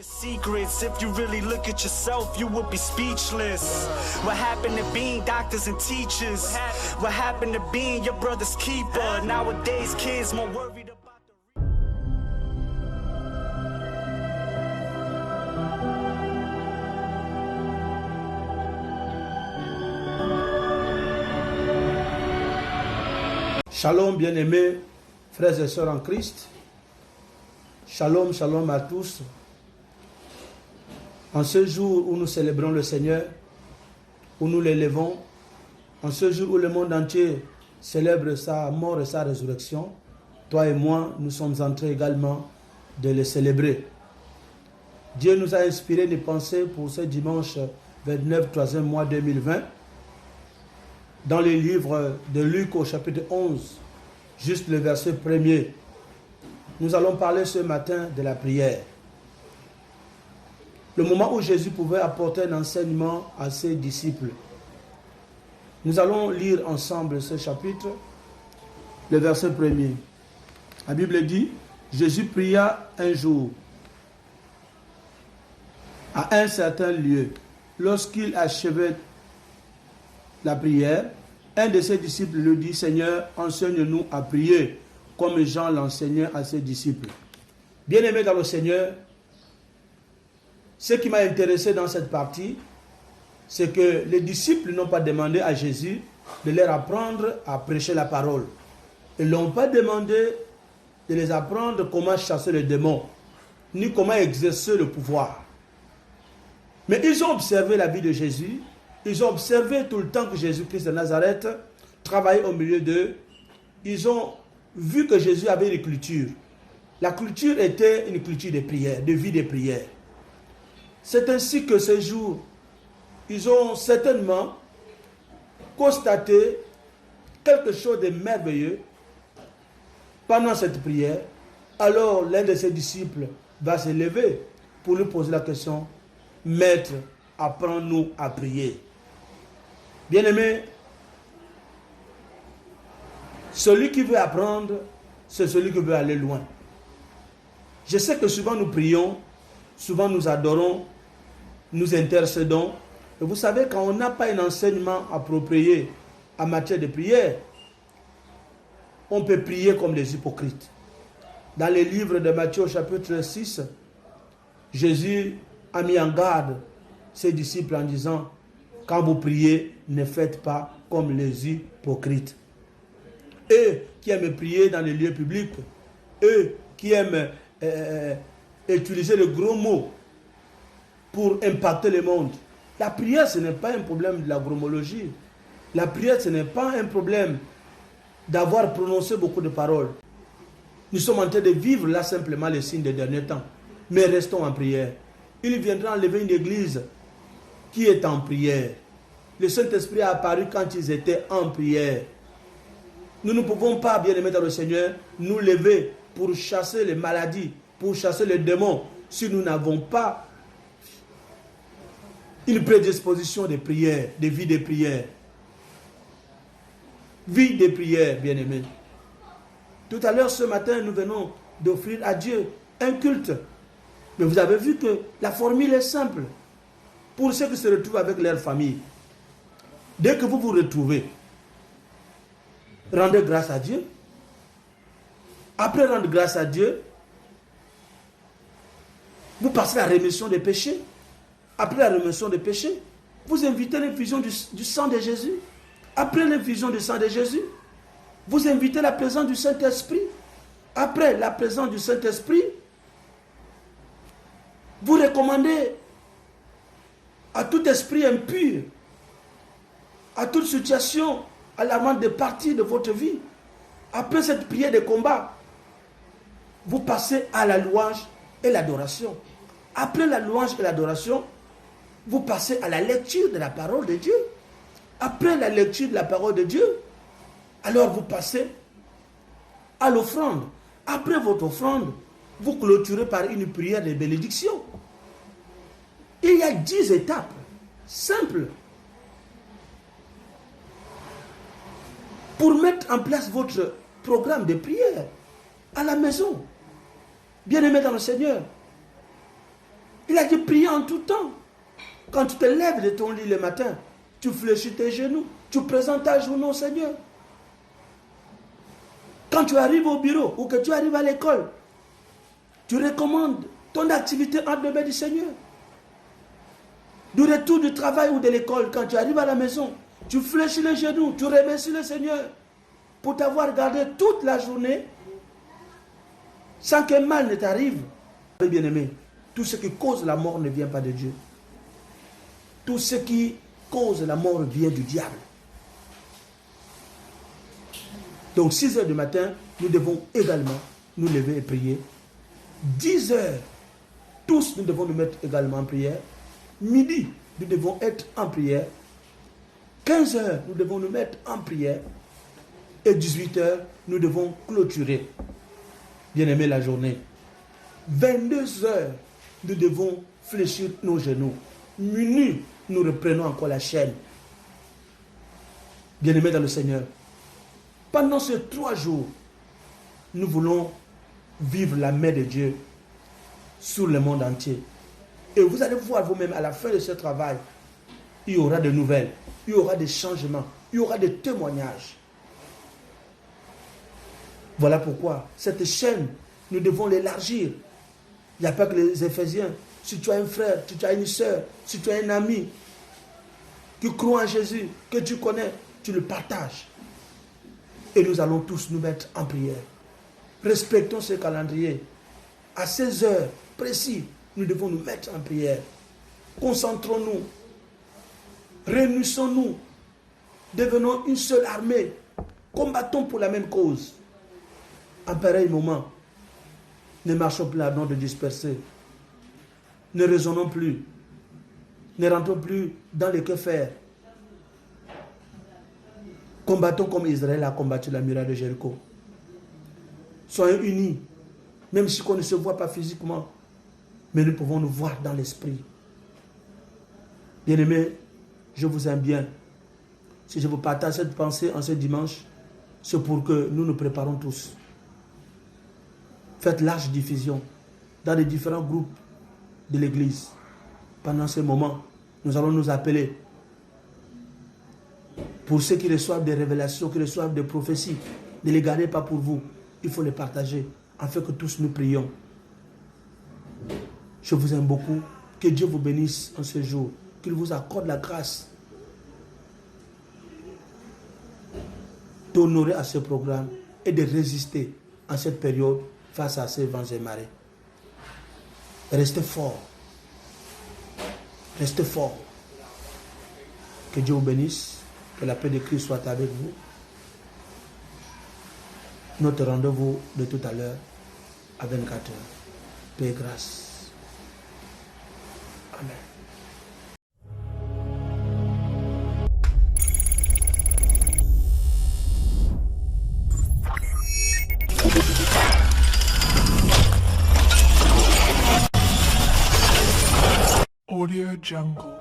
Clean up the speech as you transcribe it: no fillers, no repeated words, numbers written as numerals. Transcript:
Secrets, if you really look at yourself, you would be speechless. What happened to being doctors and teachers? What happened to being your brother's keeper? Nowadays, kids more worried about Shalom bien-aimés, frères et sœurs en Christ. Shalom, shalom à tous. En ce jour où nous célébrons le Seigneur, où nous l'élevons, en ce jour où le monde entier célèbre sa mort et sa résurrection, toi et moi, nous sommes en train également de le célébrer. Dieu nous a inspiré des pensées pour ce dimanche 29, 3e mois 2020. Dans le livre de Luc au chapitre 11, juste le verset 1er, nous allons parler ce matin de la prière. Le moment où Jésus pouvait apporter un enseignement à ses disciples. Nous allons lire ensemble ce chapitre, le verset 1er. La Bible dit, Jésus pria un jour à un certain lieu. Lorsqu'il achevait la prière, un de ses disciples lui dit, Seigneur, enseigne-nous à prier, comme Jean l'enseignait à ses disciples. Bien-aimés dans le Seigneur, ce qui m'a intéressé dans cette partie, c'est que les disciples n'ont pas demandé à Jésus de leur apprendre à prêcher la parole. Ils ne l'ont pas demandé de les apprendre comment chasser les démons, ni comment exercer le pouvoir. Mais ils ont observé la vie de Jésus. Ils ont observé tout le temps que Jésus-Christ de Nazareth travaillait au milieu d'eux. Ils ont vu que Jésus avait une culture. La culture était une culture de prière, de vie de prière. C'est ainsi que ce jour, ils ont certainement constaté quelque chose de merveilleux pendant cette prière. Alors l'un de ses disciples va se lever pour lui poser la question, Maître, apprends-nous à prier. Bien-aimé, celui qui veut apprendre, c'est celui qui veut aller loin. Je sais que souvent nous prions, souvent nous adorons, nous intercédons. Et vous savez, quand on n'a pas un enseignement approprié en matière de prière, on peut prier comme les hypocrites. Dans les livres de Matthieu chapitre 6, Jésus a mis en garde ses disciples en disant, quand vous priez, ne faites pas comme les hypocrites. Eux qui aiment prier dans les lieux publics, eux qui aiment utiliser le gros mot pour impacter le monde. La prière, ce n'est pas un problème de la gromologie. La prière, ce n'est pas un problème d'avoir prononcé beaucoup de paroles. Nous sommes en train de vivre là simplement les signes des derniers temps. Mais restons en prière. Il viendra enlever une église qui est en prière. Le Saint-Esprit a apparu quand ils étaient en prière. Nous ne pouvons pas, bien-aimés dans le Seigneur, nous lever pour chasser les maladies, pour chasser les démons, si nous n'avons pas une prédisposition de prière, de vie de prière. Vie de prière, bien-aimés. Tout à l'heure, ce matin, nous venons d'offrir à Dieu un culte. Mais vous avez vu que la formule est simple. Pour ceux qui se retrouvent avec leur famille, dès que vous vous retrouvez, rendez grâce à Dieu. Après rendre grâce à Dieu, vous passez la rémission des péchés. Après la rémission des péchés, vous invitez l'infusion du sang de Jésus. Après l'infusion du sang de Jésus, vous invitez la présence du Saint-Esprit. Après la présence du Saint-Esprit, vous recommandez à tout esprit impur, à toute situation alarmante de partie de votre vie. Après cette prière de combat, vous passez à la louange et l'adoration. Après la louange et l'adoration, vous passez à la lecture de la parole de Dieu. Après la lecture de la parole de Dieu, alors vous passez à l'offrande. Après votre offrande, vous clôturez par une prière de bénédiction. Il y a 10 étapes simples pour mettre en place votre programme de prière à la maison. Bien-aimés dans le Seigneur, Il a dit prier en tout temps. Quand tu te lèves de ton lit le matin, tu fléchis tes genoux, tu présentes ta journée au Seigneur. Quand tu arrives au bureau ou que tu arrives à l'école, tu recommandes ton activité entre les mains du Seigneur. Du retour du travail ou de l'école, quand tu arrives à la maison, tu fléchis les genoux, tu remercies le Seigneur pour t'avoir gardé toute la journée sans que mal ne t'arrive. Bien-aimé, tout ce qui cause la mort ne vient pas de Dieu. Tout ce qui cause la mort vient du diable. Donc 6 heures du matin, nous devons également nous lever et prier. 10 heures, tous nous devons nous mettre également en prière. Midi, nous devons être en prière. 15 heures, nous devons nous mettre en prière. Et 18 heures, nous devons clôturer, bien aimé, la journée. 22 heures, nous devons fléchir nos genoux. Minuit, nous reprenons encore la chaîne. Bien aimé dans le Seigneur, pendant ces 3 jours, nous voulons vivre la main de Dieu sur le monde entier. Et vous allez voir vous-même, à la fin de ce travail, il y aura des nouvelles, il y aura des changements, il y aura des témoignages. Voilà pourquoi cette chaîne, nous devons l'élargir. Il n'y a pas que les Éphésiens. Si tu as un frère, si tu as une soeur, si tu as un ami qui croit en Jésus, que tu connais, tu le partages. Et nous allons tous nous mettre en prière. Respectons ce calendrier. À 16 heures précis, nous devons nous mettre en prière. Concentrons-nous. Réunissons-nous. Devenons une seule armée. Combattons pour la même cause. En pareil moment, ne marchons plus à nom de disperser. Ne raisonnons plus. Ne rentrons plus dans les que faire. Combattons comme Israël a combattu la muraille de Jéricho. Soyons unis, même si on ne se voit pas physiquement, mais nous pouvons nous voir dans l'esprit. Bien-aimés, je vous aime bien. Si je vous partage cette pensée en ce dimanche, c'est pour que nous nous préparons tous. Faites large diffusion dans les différents groupes de l'Église. Pendant ce moment, nous allons nous appeler. Pour ceux qui reçoivent des révélations, qui reçoivent des prophéties, ne les gardez pas pour vous. Il faut les partager, afin que tous nous prions. Je vous aime beaucoup. Que Dieu vous bénisse en ce jour. Qu'il vous accorde la grâce d'honorer à ce programme et de résister en cette période face à ces vents et marées. Restez forts. Restez forts. Que Dieu vous bénisse. Que la paix de Christ soit avec vous. Notre rendez-vous de tout à l'heure à 24 heures. Paix et grâce. Amen. Audio Jungle.